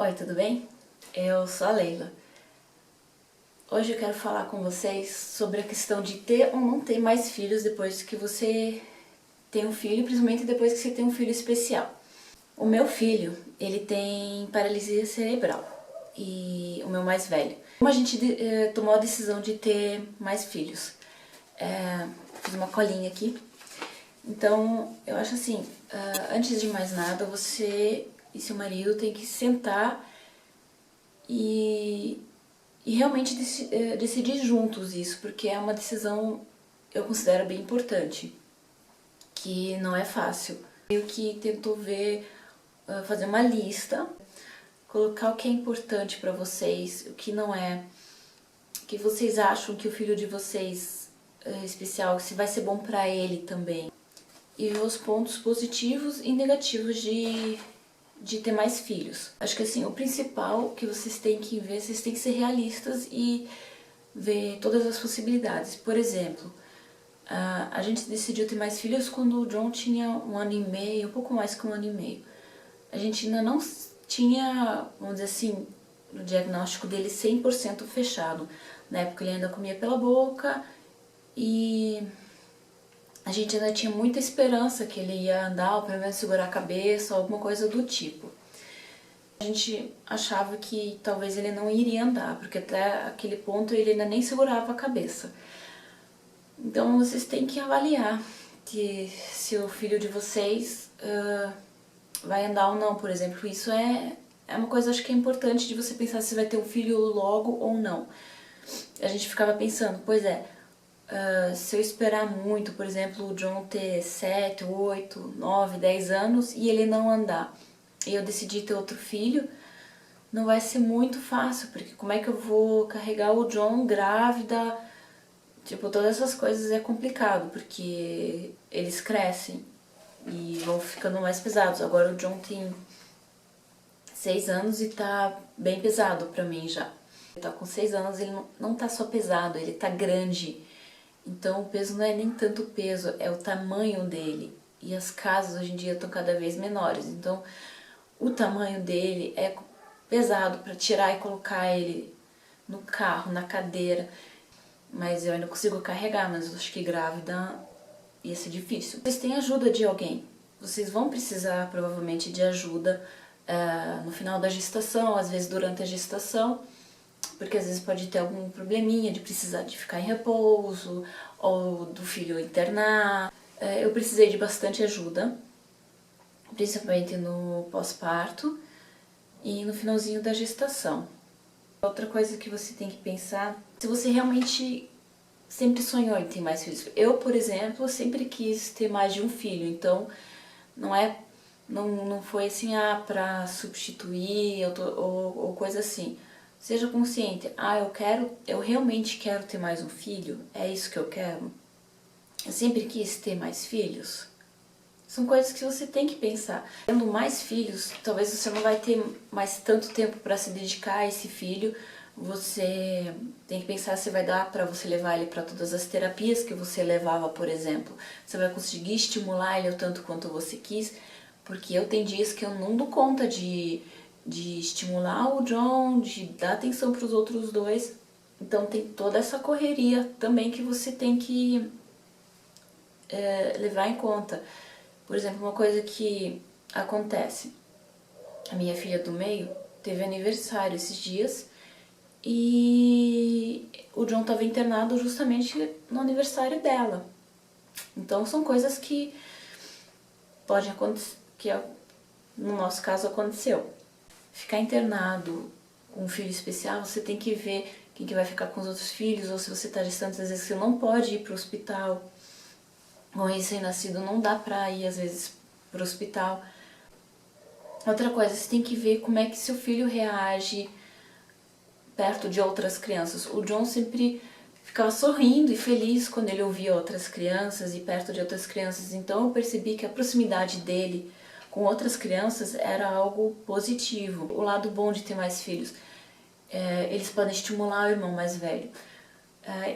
Oi, tudo bem? Eu sou a Leila. Hoje eu quero falar com vocês sobre a questão de ter ou não ter mais filhos depois que você tem um filho, principalmente depois que você tem um filho especial. O meu filho, ele tem paralisia cerebral, e o meu mais velho. Como a gente tomou a decisão de ter mais filhos? Fiz uma colinha aqui. Então, eu acho assim, antes de mais nada, você e seu marido têm que sentar e realmente decidir juntos isso, porque é uma decisão, eu considero bem importante, que não é fácil. Eu que tentou ver, fazer uma lista, colocar o que é importante para vocês, o que não é, o que vocês acham que o filho de vocês é especial, se vai ser bom para ele também. E ver os pontos positivos e negativos de ter mais filhos. Acho que assim, o principal que vocês têm que ver, vocês têm que ser realistas e ver todas as possibilidades. Por exemplo, a gente decidiu ter mais filhos quando o John tinha 1 ano e meio, um pouco mais que 1 ano e meio. A gente ainda não tinha, vamos dizer assim, o diagnóstico dele 100% fechado. Na época ele ainda comia pela boca e a gente ainda tinha muita esperança que ele ia andar, ou pelo menos segurar a cabeça, alguma coisa do tipo. A gente achava que talvez ele não iria andar, porque até aquele ponto ele ainda nem segurava a cabeça. Então vocês têm que avaliar se o filho de vocês vai andar ou não, por exemplo. Isso é uma coisa, acho que é importante de você pensar se vai ter um filho logo ou não. A gente ficava pensando, pois é, se eu esperar muito, por exemplo, o John ter 7, 8, 9, 10 anos e ele não andar, e eu decidi ter outro filho, não vai ser muito fácil, porque como é que eu vou carregar o John grávida? Tipo, todas essas coisas é complicado, porque eles crescem e vão ficando mais pesados. Agora o John tem 6 anos e tá bem pesado pra mim já. Ele tá com 6 anos, ele não tá só pesado, ele tá grande. Então o peso não é nem tanto o peso, é o tamanho dele. E as casas hoje em dia estão cada vez menores. Então o tamanho dele é pesado para tirar e colocar ele no carro, na cadeira. Mas eu ainda consigo carregar, mas eu acho que grávida ia ser difícil. Vocês têm ajuda de alguém. Vocês vão precisar provavelmente de ajuda no final da gestação, às vezes durante a gestação, porque às vezes pode ter algum probleminha de precisar de ficar em repouso, ou do filho internar. Eu precisei de bastante ajuda, principalmente no pós-parto e no finalzinho da gestação. Outra coisa que você tem que pensar, se você realmente sempre sonhou em ter mais filhos. Eu, por exemplo, sempre quis ter mais de um filho, então não foi assim, pra substituir ou coisa assim. Seja consciente, eu realmente quero ter mais um filho, é isso que eu quero. Eu sempre quis ter mais filhos. São coisas que você tem que pensar. Tendo mais filhos, talvez você não vai ter mais tanto tempo para se dedicar a esse filho. Você tem que pensar se vai dar para você levar ele para todas as terapias que você levava, por exemplo. Você vai conseguir estimular ele o tanto quanto você quis. Porque eu tenho dias que eu não dou conta de estimular o John, de dar atenção para os outros dois. Então tem toda essa correria também que você tem que levar em conta. Por exemplo, uma coisa que acontece, a minha filha do meio teve aniversário esses dias e o John estava internado justamente no aniversário dela. Então são coisas que podem acontecer, que no nosso caso aconteceu. Ficar internado com um filho especial, você tem que ver quem que vai ficar com os outros filhos, ou se você está distante, às vezes você não pode ir para o hospital. Com recém-nascido não dá pra ir, às vezes, pro hospital. Outra coisa, você tem que ver como é que seu filho reage perto de outras crianças. O John sempre ficava sorrindo e feliz quando ele ouvia outras crianças e perto de outras crianças. Então eu percebi que a proximidade dele com outras crianças era algo positivo. O lado bom de ter mais filhos, eles podem estimular o irmão mais velho.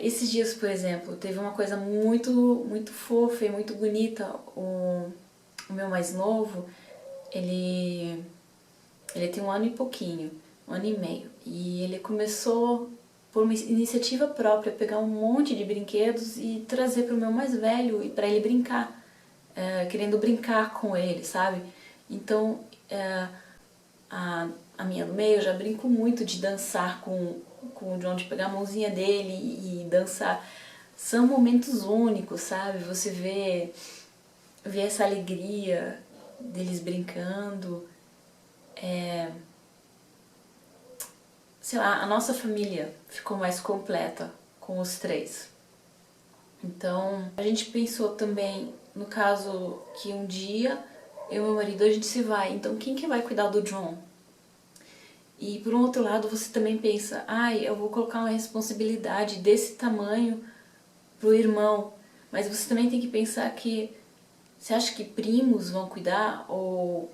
Esses dias, por exemplo, teve uma coisa muito fofa e muito bonita. O meu mais novo, ele Ele tem 1 ano e pouquinho, 1 ano e meio. E ele começou por uma iniciativa própria, pegar um monte de brinquedos e trazer para o meu mais velho e para ele brincar, querendo brincar com ele, sabe? Então, a minha do meio, eu já brinco muito de dançar com o John, de pegar a mãozinha dele e dançar. São momentos únicos, sabe? Você vê essa alegria deles brincando. Sei lá, a nossa família ficou mais completa com os 3. Então, a gente pensou também, no caso, que um dia eu e meu marido a gente se vai. Então, quem que vai cuidar do John? E por um outro lado, você também pensa, eu vou colocar uma responsabilidade desse tamanho pro irmão. Mas você também tem que pensar que você acha que primos vão cuidar? Ou,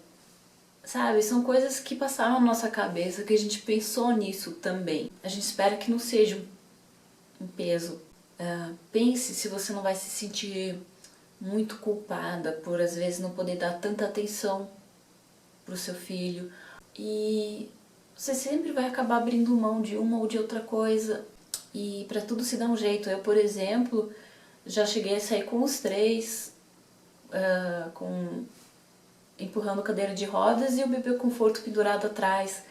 sabe, são coisas que passaram na nossa cabeça, que a gente pensou nisso também. A gente espera que não seja um peso. Pense se você não vai se sentir muito culpada por às vezes não poder dar tanta atenção pro seu filho. E você sempre vai acabar abrindo mão de uma ou de outra coisa. E pra tudo se dá um jeito. Eu, por exemplo, já cheguei a sair com os 3, empurrando cadeira de rodas e o bebê conforto pendurado atrás.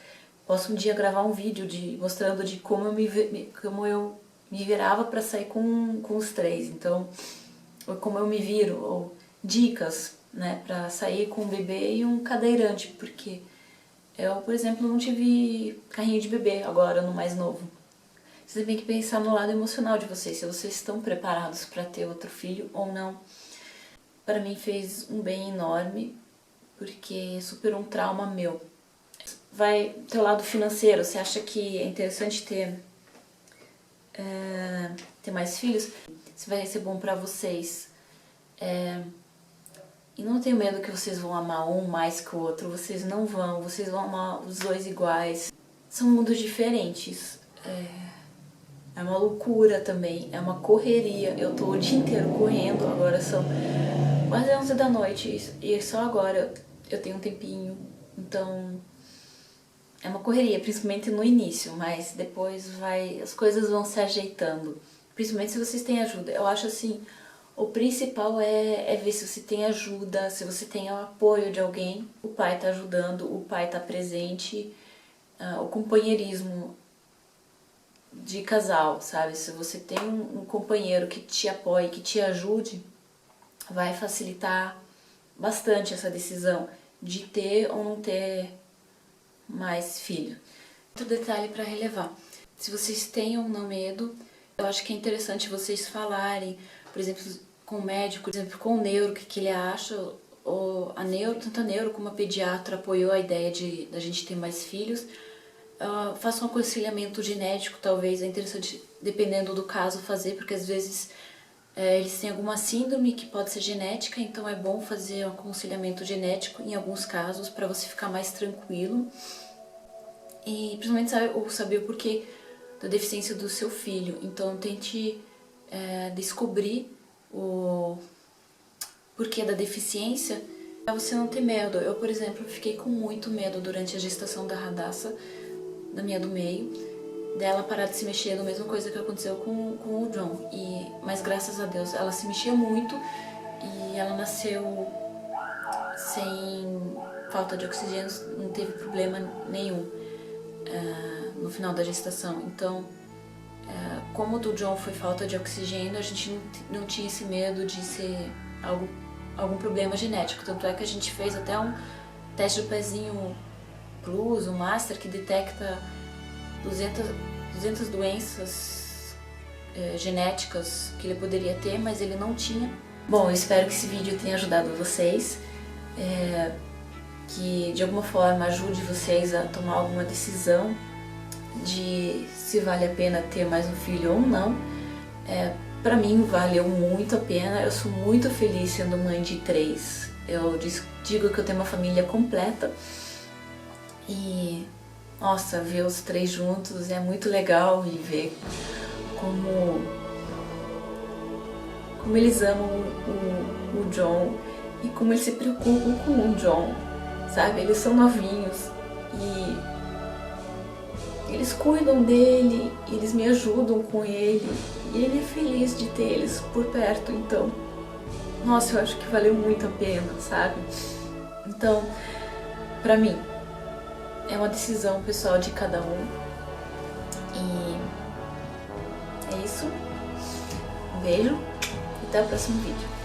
Posso um dia gravar um vídeo mostrando de como eu me virava para sair com os 3. Então, ou como eu me viro, ou dicas, né, para sair com um bebê e um cadeirante, porque eu, por exemplo, não tive carrinho de bebê agora no mais novo. Vocês têm que pensar no lado emocional de vocês, se vocês estão preparados para ter outro filho ou não. Para mim fez um bem enorme, porque superou um trauma meu. Vai ter o lado financeiro, você acha que é interessante ter mais filhos? Se vai ser bom pra vocês. E não tenho medo que vocês vão amar um mais que o outro, vocês não vão, vocês vão amar os 2 iguais. São mundos diferentes. É uma loucura também, é uma correria. Eu tô o dia inteiro correndo, agora são quase 11 da noite e só agora eu tenho um tempinho. Então é uma correria, principalmente no início, mas depois as coisas vão se ajeitando. Principalmente se vocês têm ajuda. Eu acho assim, o principal é ver se você tem ajuda, se você tem o apoio de alguém. O pai tá ajudando, o pai tá presente, o companheirismo de casal, sabe? Se você tem um companheiro que te apoie, que te ajude, vai facilitar bastante essa decisão de ter ou não ter mais filho. Outro detalhe para relevar: se vocês têm ou não medo, eu acho que é interessante vocês falarem, por exemplo, com o médico, por exemplo, com o neuro, o que ele acha, ou tanto a neuro como a pediatra apoiou a ideia da gente ter mais filhos. Faça um aconselhamento genético, talvez é interessante, dependendo do caso, fazer, porque às vezes eles têm alguma síndrome que pode ser genética, então é bom fazer um aconselhamento genético em alguns casos para você ficar mais tranquilo e principalmente saber o porquê da deficiência do seu filho. Então tente descobrir o porquê da deficiência para você não ter medo. Eu, por exemplo, fiquei com muito medo durante a gestação da Radassa, da minha do meio, dela parar de se mexer, da mesma coisa que aconteceu com o John. Mas graças a Deus ela se mexia muito e ela nasceu sem falta de oxigênio, não teve problema nenhum no final da gestação. Então, como o do John foi falta de oxigênio, a gente não tinha esse medo de ser algum problema genético. Tanto é que a gente fez até um teste do pezinho Plus, o Master, que detecta 200 doenças genéticas que ele poderia ter, mas ele não tinha. Bom, eu espero que esse vídeo tenha ajudado vocês, que de alguma forma ajude vocês a tomar alguma decisão de se vale a pena ter mais um filho ou não. Pra mim valeu muito a pena, eu sou muito feliz sendo mãe de 3. Eu digo que eu tenho uma família completa e, nossa, ver os 3 juntos é muito legal e ver como eles amam o John e como eles se preocupam com o John, sabe? Eles são novinhos e eles cuidam dele, eles me ajudam com ele e ele é feliz de ter eles por perto, então, nossa, eu acho que valeu muito a pena, sabe? Então, pra mim, é uma decisão pessoal de cada um e é isso. Um beijo e até o próximo vídeo.